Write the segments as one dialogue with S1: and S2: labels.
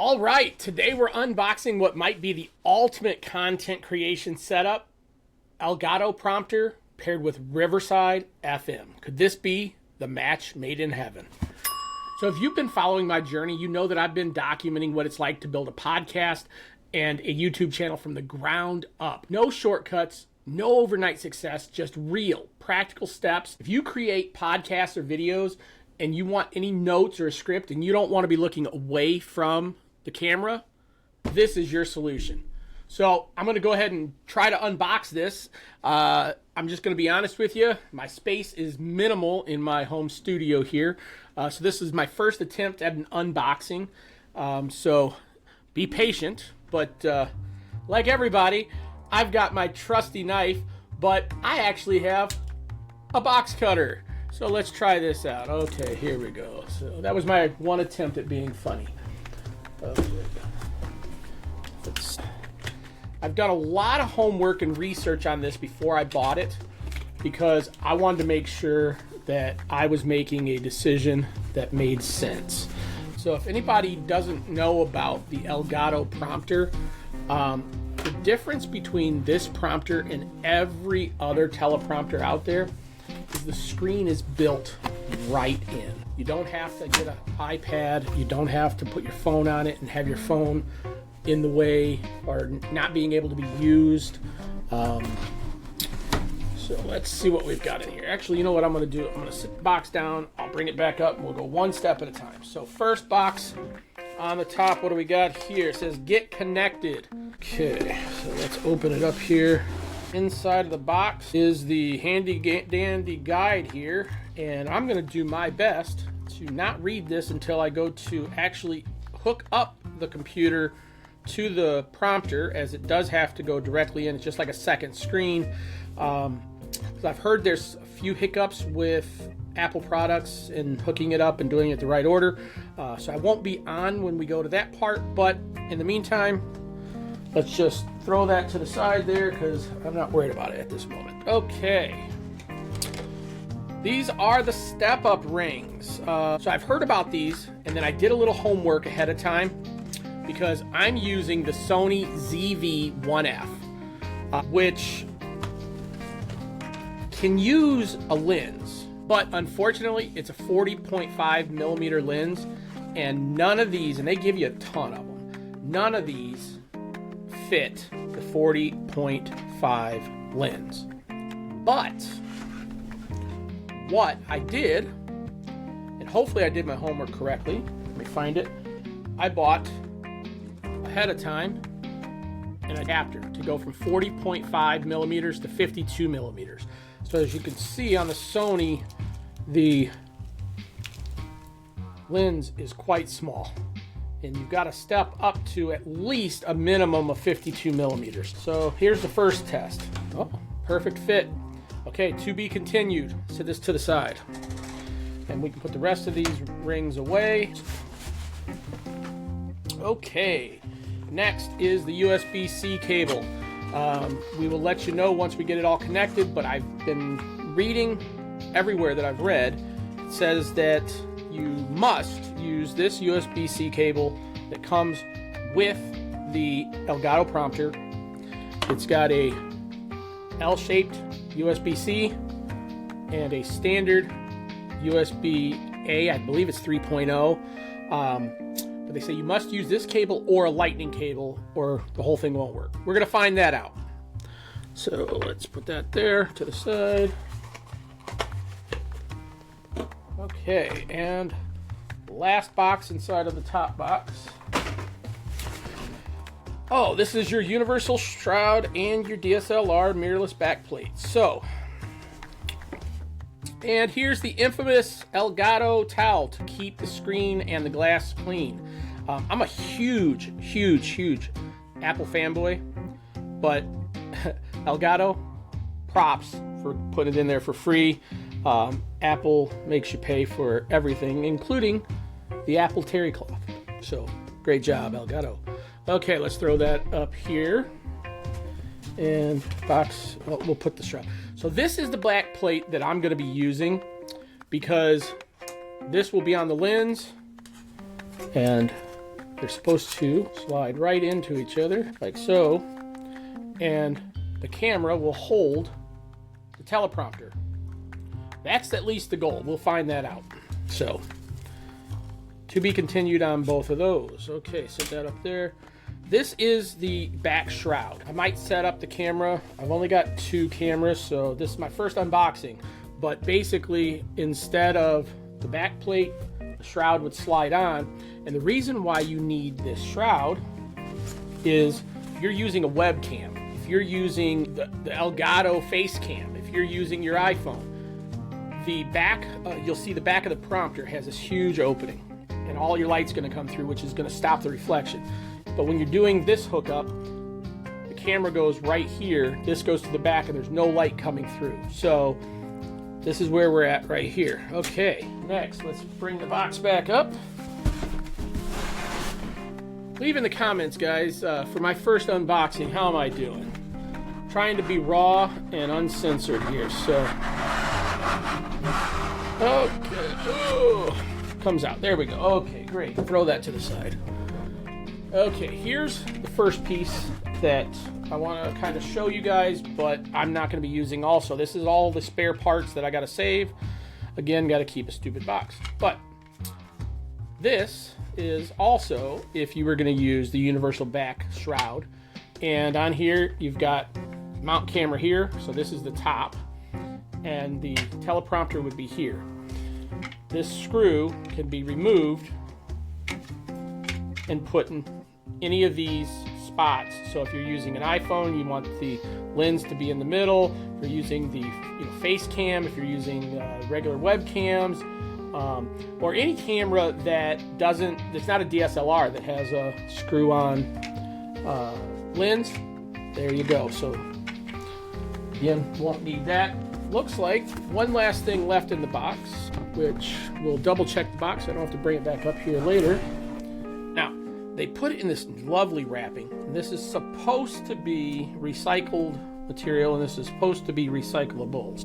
S1: All right, today we're unboxing what might be the ultimate content creation setup, Elgato Prompter paired with Riverside FM. Could this be the match made in heaven? So if you've been following my journey, you know that I've been documenting what it's like to build a podcast and a YouTube channel from the ground up. No shortcuts, no overnight success, just real practical steps. If you create podcasts or videos and you want any notes or a script and you don't want to be looking away from the camera, this is your solution. So I'm going to go ahead and try to unbox this. I'm just going to be honest with you. My space is minimal in my home studio here. So this is my first attempt at an unboxing. So be patient. But like everybody, I've got my trusty knife, but I actually have a box cutter. So let's try this out. Okay, here we go. So that was my one attempt at being funny. I've done a lot of homework and research on this before I bought it because I wanted to make sure that I was making a decision that made sense. So if anybody doesn't know about the Elgato Prompter, the difference between this prompter and every other teleprompter out there is the screen is built right in. You don't have to get an iPad. You don't have to put your phone on it and have your phone in the way or not being able to be used. So let's see what we've got in here. Actually, you know what I'm going to do? I'm going to sit the box down. I'll bring it back up and we'll go one step at a time. So first box on the top, what do we got here? It says get connected. Okay, so let's open it up here. Inside of the box is the handy dandy guide here, and I'm going to do my best to not read this until I go to actually hook up the computer to the prompter, as it does have to go directly in. It's just like a second screen. I've heard there's a few hiccups with Apple products and hooking it up and doing it the right order. So I won't be on when we go to that part, but in the meantime, let's just throw that to the side there because I'm not worried about it at this moment. Okay. These are the step-up rings. So I've heard about these, and then I did a little homework ahead of time because I'm using the Sony ZV-1F, which can use a lens, but unfortunately it's a 40.5 millimeter lens, and none of these, and they give you a ton of them, none of these fit the 40.5 lens. But what I did, and hopefully I did my homework correctly, let me find it, I bought ahead of time an adapter to go from 40.5 millimeters to 52 millimeters. So as you can see on the Sony, the lens is quite small, and you've got to step up to at least a minimum of 52 millimeters. So here's the first test. Oh, perfect fit. Okay, to be continued. Set this to the side, and we can put the rest of these rings away. Okay, next is the USB-C cable. We will let you know once we get it all connected, but I've been reading everywhere that I've read, it says that you must use this USB-C cable that comes with the Elgato Prompter. It's got a L-shaped USB-C and a standard USB-A, I believe it's 3.0. But they say you must use this cable or a lightning cable or the whole thing won't work. We're going to find that out. So let's put that there to the side. Okay, and last box inside of the top box. Oh, this is your universal shroud and your DSLR mirrorless backplate. So, and here's the infamous Elgato towel to keep the screen and the glass clean. I'm a huge Apple fanboy, but Elgato, props for putting it in there for free. Apple makes you pay for everything, including the Apple terry cloth. So, great job, Elgato. Okay, let's throw that up here. And box, well, we'll put the strap. So this is the black plate that I'm going to be using because this will be on the lens and They're supposed to slide right into each other, like so, and the camera will hold the teleprompter. That's at least the goal. We'll find that out. So, to be continued on both of those. Okay, set that up there. This is the back shroud. I might set up the camera. I've only got 2 cameras, so this is my first unboxing. But basically, instead of the back plate, the shroud would slide on. And the reason why you need this shroud is if you're using a webcam, if you're using the Elgato face cam, if you're using your iPhone, the back, you'll see the back of the prompter has this huge opening, and all your light's going to come through, which is going to stop the reflection. But when you're doing this hookup, the camera goes right here, this goes to the back, and there's no light coming through. So this is where we're at right here. Okay, next, let's bring the box back up. Leave in the comments, guys, for my first unboxing, how am I doing? Trying to be raw and uncensored here, so. Okay, oh, comes out, there we go. Okay, great, throw that to the side. Okay, here's the first piece that I want to kind of show you guys, but I'm not going to be using also. This is all the spare parts that I got to save. Again, got to keep a stupid box. But this is also if you were going to use the universal back shroud. And on here, you've got mount camera here. So this is the top. And the teleprompter would be here. This screw can be removed and put in any of these spots. So if you're using an iPhone, you want the lens to be in the middle. If you're using the face cam, if you're using regular webcams, or any camera that's not a DSLR that has a screw-on lens, there you go. So again, won't need that. Looks like one last thing left in the box, which we'll double check the box. I don't have to bring it back up here later. Now, they put it in this lovely wrapping. This is supposed to be recycled material, and this is supposed to be recyclables.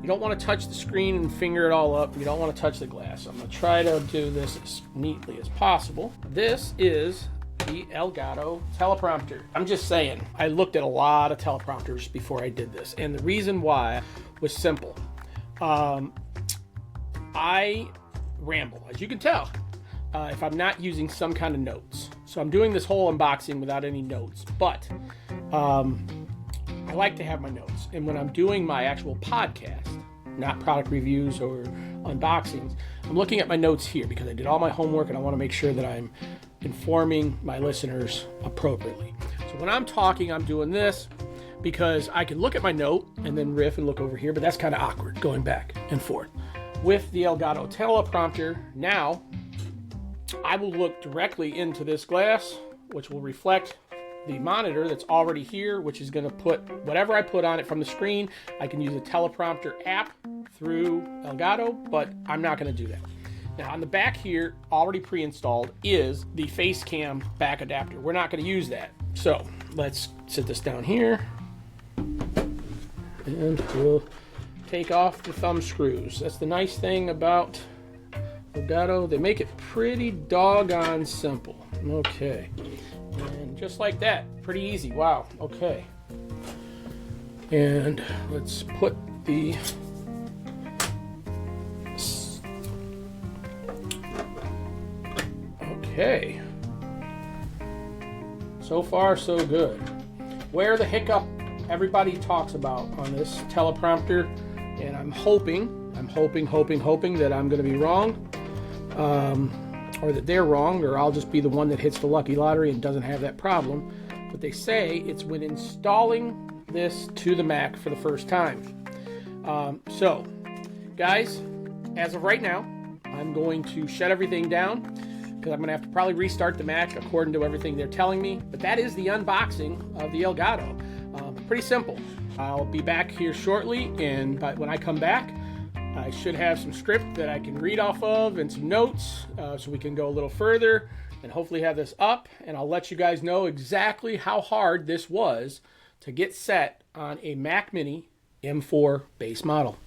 S1: You don't want to touch the screen and finger it all up. You don't want to touch the glass. I'm going to try to do this as neatly as possible. This is the Elgato Teleprompter. I'm just saying, I looked at a lot of teleprompters before I did this, and the reason why was simple. I ramble, as you can tell, if I'm not using some kind of notes. So I'm doing this whole unboxing without any notes, but I like to have my notes. And when I'm doing my actual podcast, not product reviews or unboxings, I'm looking at my notes here because I did all my homework and I want to make sure that I'm informing my listeners appropriately. So when I'm talking, I'm doing this because I can look at my note and then riff and look over here, but that's kind of awkward going back and forth. With the Elgato Teleprompter, now I will look directly into this glass, which will reflect the monitor that's already here, which is going to put whatever I put on it from the screen. I can use a teleprompter app through Elgato, but I'm not going to do that. Now on the back here, already pre-installed, is the face cam back adapter. We're not going to use that. So let's sit this down here and we'll take off the thumb screws. That's the nice thing about Elgato. They make it pretty doggone simple. Okay. And just like that, pretty easy. Wow. Okay. And let's put the okay. So far, so good. Where the hiccup everybody talks about on this teleprompter, and I'm hoping that I'm going to be wrong, or that they're wrong, or I'll just be the one that hits the lucky lottery and doesn't have that problem. But they say it's when installing this to the Mac for the first time. So, guys, as of right now, I'm going to shut everything down because I'm going to have to probably restart the Mac according to everything they're telling me. But that is the unboxing of the Elgato. Pretty simple. I'll be back here shortly, and when I come back, I should have some script that I can read off of and some notes so we can go a little further and hopefully have this up, and I'll let you guys know exactly how hard this was to get set on a Mac Mini M4 base model.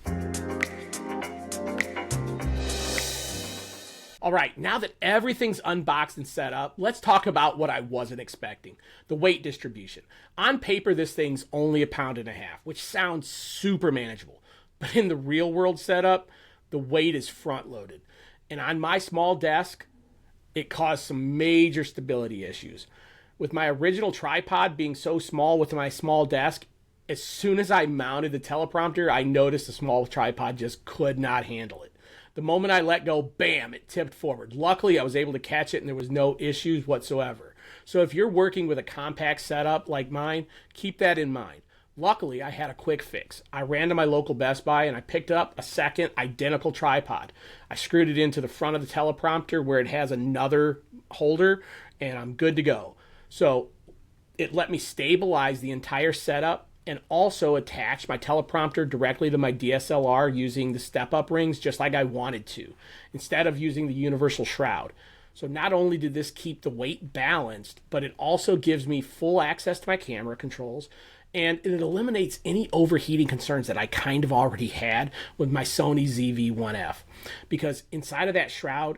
S1: All right, now that everything's unboxed and set up, let's talk about what I wasn't expecting, the weight distribution. On paper, this thing's only 1.5 pounds, which sounds super manageable. But in the real world setup, the weight is front loaded. And on my small desk, it caused some major stability issues. With my original tripod being so small with my small desk, as soon as I mounted the teleprompter, I noticed the small tripod just could not handle it. The moment I let go, bam, it tipped forward. Luckily, I was able to catch it and there was no issues whatsoever. So if you're working with a compact setup like mine, keep that in mind. Luckily, I had a quick fix. I ran to my local Best Buy and I picked up a second identical tripod. I screwed it into the front of the teleprompter where it has another holder, and I'm good to go. So it let me stabilize the entire setup and also attach my teleprompter directly to my DSLR using the step-up rings just like I wanted to, instead of using the universal shroud. So not only did this keep the weight balanced, but it also gives me full access to my camera controls, and it eliminates any overheating concerns that I kind of already had with my Sony ZV-1F. Because inside of that shroud,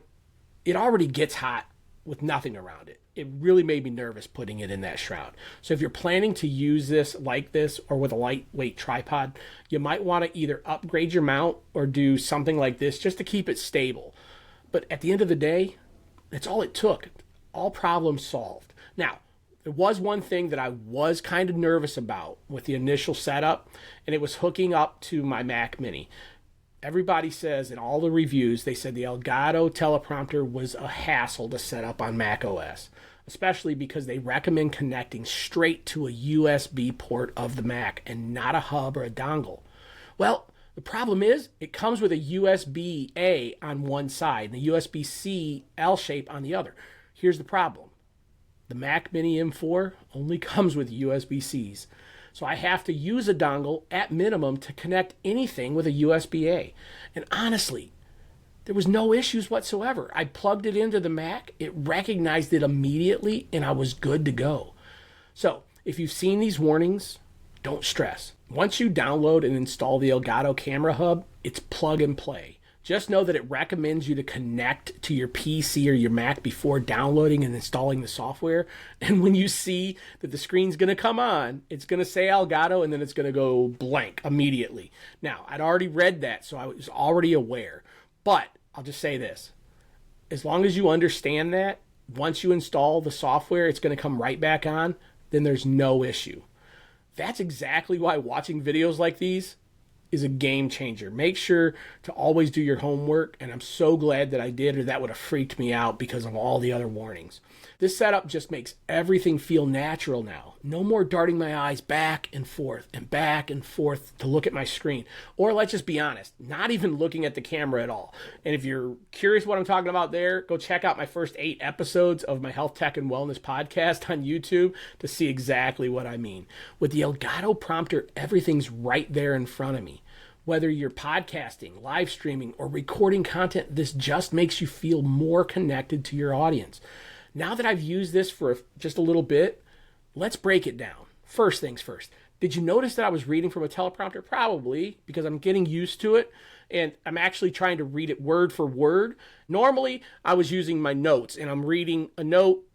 S1: it already gets hot with nothing around it. It really made me nervous putting it in that shroud. So if you're planning to use this like this or with a lightweight tripod, you might want to either upgrade your mount or do something like this just to keep it stable. But at the end of the day, that's all it took. All problems solved. Now, there was one thing that I was kind of nervous about with the initial setup, and it was hooking up to my Mac Mini. Everybody says in all the reviews, they said the Elgato Teleprompter was a hassle to set up on macOS, especially because they recommend connecting straight to a USB port of the Mac and not a hub or a dongle. Well, the problem is it comes with a USB-A on one side and a USB-C L-shape on the other. Here's the problem. The Mac Mini M4 only comes with USB-Cs. So I have to use a dongle at minimum to connect anything with a USB-A. And honestly, there was no issues whatsoever. I plugged it into the Mac, it recognized it immediately, and I was good to go. So if you've seen these warnings, don't stress. Once you download and install the Elgato Camera Hub, it's plug and play. Just know that it recommends you to connect to your PC or your Mac before downloading and installing the software. And when you see that the screen's going to come on, it's going to say Elgato and then it's going to go blank immediately. Now, I'd already read that, so I was already aware. But I'll just say this. As long as you understand that, once you install the software, it's going to come right back on, then there's no issue. That's exactly why watching videos like these is a game changer. Make sure to always do your homework, and I'm so glad that I did, or that would have freaked me out because of all the other warnings. This setup just makes everything feel natural now. No more darting my eyes back and forth to look at my screen. Or let's just be honest, not even looking at the camera at all. And if you're curious what I'm talking about there, go check out my first 8 episodes of my Health Tech and Wellness podcast on YouTube to see exactly what I mean. With the Elgato Prompter, everything's right there in front of me. Whether you're podcasting, live streaming, or recording content, this just makes you feel more connected to your audience. Now that I've used this for just a little bit, let's break it down. First things first. Did you notice that I was reading from a teleprompter? Probably, because I'm getting used to it, and I'm actually trying to read it word for word. Normally, I was using my notes, and I'm reading a note,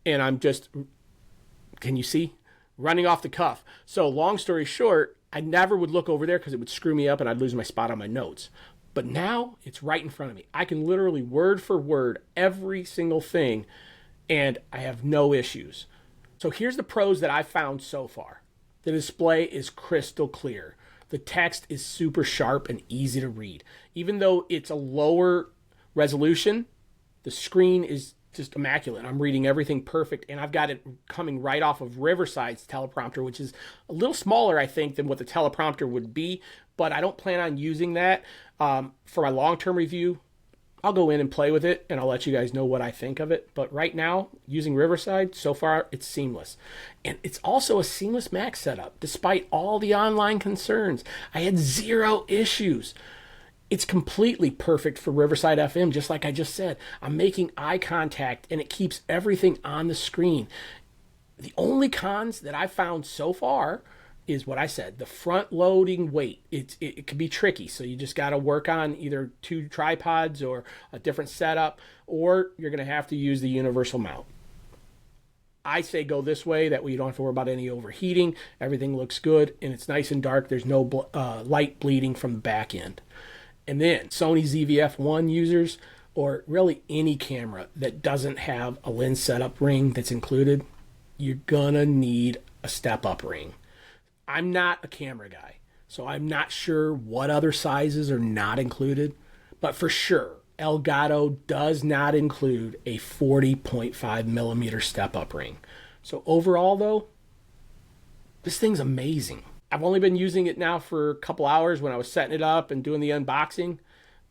S1: and I'm just, can you see? Running off the cuff. So long story short, I never would look over there because it would screw me up and I'd lose my spot on my notes. But now it's right in front of me. I can literally word for word every single thing and I have no issues. So here's the pros that I've found so far. The display is crystal clear. The text is super sharp and easy to read. Even though it's a lower resolution, the screen is just immaculate. I'm reading everything perfect, and I've got it coming right off of Riverside's teleprompter, which is a little smaller, I think, than what the teleprompter would be, but I don't plan on using that. For my long-term review, I'll go in and play with it, and I'll let you guys know what I think of it. But right now, using Riverside, so far, it's seamless. And it's also a seamless Mac setup, despite all the online concerns. I had 0 issues. It's completely perfect for Riverside FM, just like I just said. I'm making eye contact, and it keeps everything on the screen. The only cons that I've found so far is what I said, the front loading weight. It can be tricky. So you just got to work on either 2 tripods or a different setup, or you're going to have to use the universal mount. I say go this way. That way you don't have to worry about any overheating. Everything looks good and it's nice and dark. There's no light bleeding from the back end. And then Sony ZV-F1 users, or really any camera that doesn't have a lens setup ring that's included, you're gonna need a step-up ring. I'm not a camera guy, so I'm not sure what other sizes are not included, but for sure, Elgato does not include a 40.5 millimeter step-up ring. So overall though, this thing's amazing. I've only been using it now for a couple hours when I was setting it up and doing the unboxing,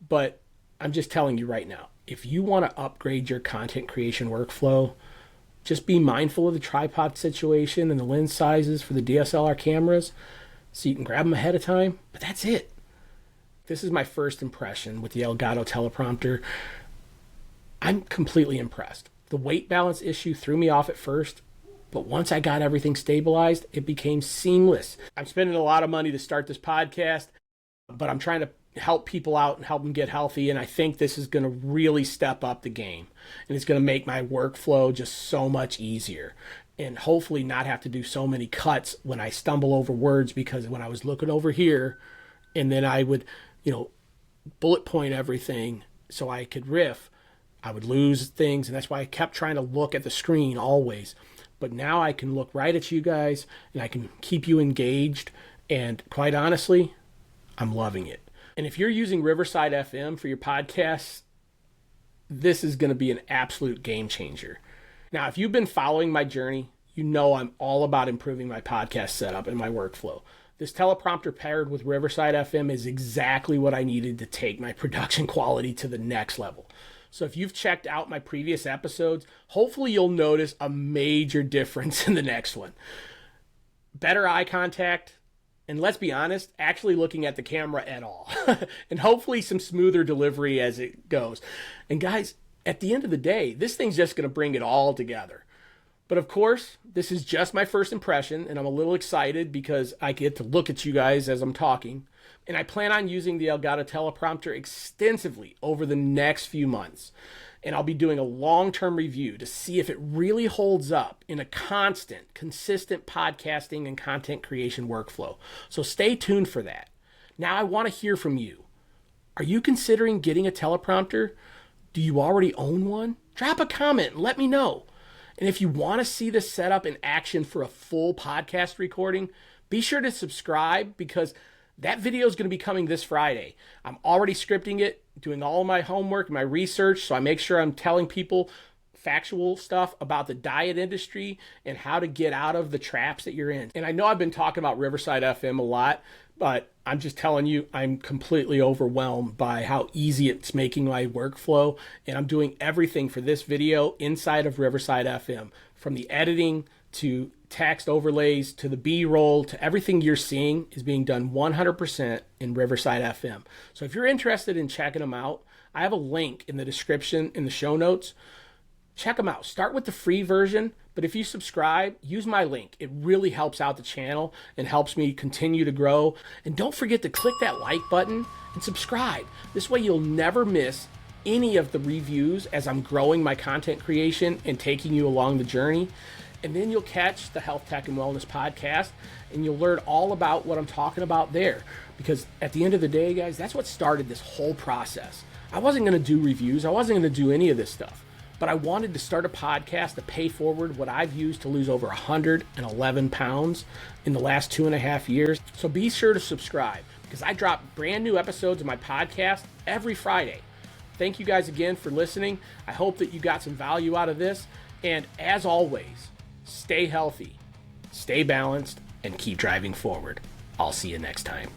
S1: but I'm just telling you right now, if you want to upgrade your content creation workflow, just be mindful of the tripod situation and the lens sizes for the DSLR cameras so you can grab them ahead of time, but that's it. This is my first impression with the Elgato Teleprompter. I'm completely impressed. The weight balance issue threw me off at first, but once I got everything stabilized, it became seamless. I'm spending a lot of money to start this podcast, but I'm trying to help people out and help them get healthy, and I think this is going to really step up the game, and it's going to make my workflow just so much easier, and hopefully not have to do so many cuts when I stumble over words, because when I was looking over here and then I would bullet point everything so I could riff, I would lose things, and that's why I kept trying to look at the screen always. But now I can look right at you guys and I can keep you engaged, and quite honestly, I'm loving it. And if you're using Riverside FM for your podcasts, this is going to be an absolute game changer. Now, if you've been following my journey, you know I'm all about improving my podcast setup and my workflow. This teleprompter paired with Riverside FM is exactly what I needed to take my production quality to the next level. So if you've checked out my previous episodes, hopefully you'll notice a major difference in the next one. Better eye contact, and let's be honest, actually looking at the camera at all. And hopefully some smoother delivery as it goes. And guys, at the end of the day, this thing's just going to bring it all together. But of course, this is just my first impression, and I'm a little excited because I get to look at you guys as I'm talking. And I plan on using the Elgato Teleprompter extensively over the next few months. And I'll be doing a long-term review to see if it really holds up in a constant, consistent podcasting and content creation workflow. So stay tuned for that. Now I want to hear from you. Are you considering getting a teleprompter? Do you already own one? Drop a comment and let me know. And if you want to see this setup in action for a full podcast recording, be sure to subscribe, because that video is going to be coming this Friday. I'm already scripting it, doing all my homework, my research, so I make sure I'm telling people factual stuff about the diet industry and how to get out of the traps that you're in. And I know I've been talking about Riverside FM a lot, but I'm just telling you, I'm completely overwhelmed by how easy it's making my workflow. And I'm doing everything for this video inside of Riverside FM, from the editing to text overlays to the B-roll to everything you're seeing is being done 100% in Riverside FM. So if you're interested in checking them out, I have a link in the description in the show notes. Check them out. Start with the free version, but if you subscribe, use my link. It really helps out the channel and helps me continue to grow. And don't forget to click that like button and subscribe. This way you'll never miss any of the reviews as I'm growing my content creation and taking you along the journey. And then you'll catch the Health, Tech, and Wellness podcast, and you'll learn all about what I'm talking about there. Because at the end of the day, guys, that's what started this whole process. I wasn't going to do reviews. I wasn't going to do any of this stuff. But I wanted to start a podcast to pay forward what I've used to lose over 111 pounds in the last 2.5 years. So be sure to subscribe, because I drop brand new episodes of my podcast every Friday. Thank you guys again for listening. I hope that you got some value out of this. And as always, stay healthy, stay balanced, and keep driving forward. I'll see you next time.